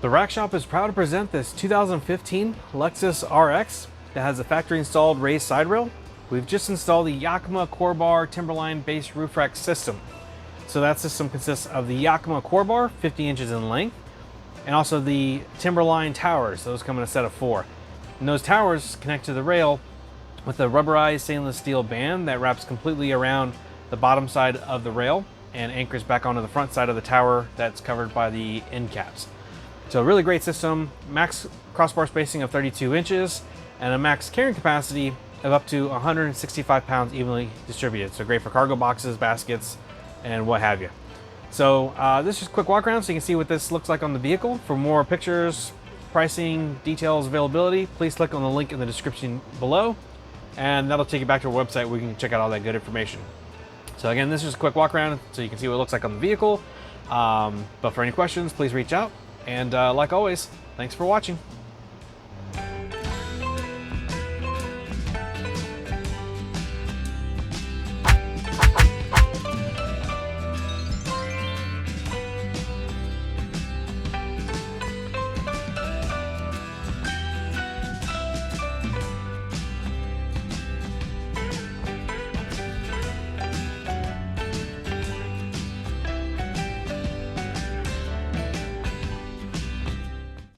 The Rack Shop is proud to present this 2015 Lexus RX that has a factory installed raised side rail. We've just installed the Yakima CoreBar TimberLine base roof rack system. So that system consists of the Yakima CoreBar, 50 inches in length, and also the TimberLine towers. Those come in a set of 4. And those towers connect to the rail with a rubberized stainless steel band that wraps completely around the bottom side of the rail and anchors back onto the front side of the tower that's covered by the end caps. So a really great system, max crossbar spacing of 32 inches and a max carrying capacity of up to 165 pounds evenly distributed. So great for cargo boxes, baskets, and what have you. So this is just a quick walk around so you can see what this looks like on the vehicle. For more pictures, pricing, details, availability, please click on the link in the description below, and that'll take you back to our website where you can check out all that good information. So again, this is just a quick walk around so you can see what it looks like on the vehicle. But for any questions, please reach out. And like always, thanks for watching.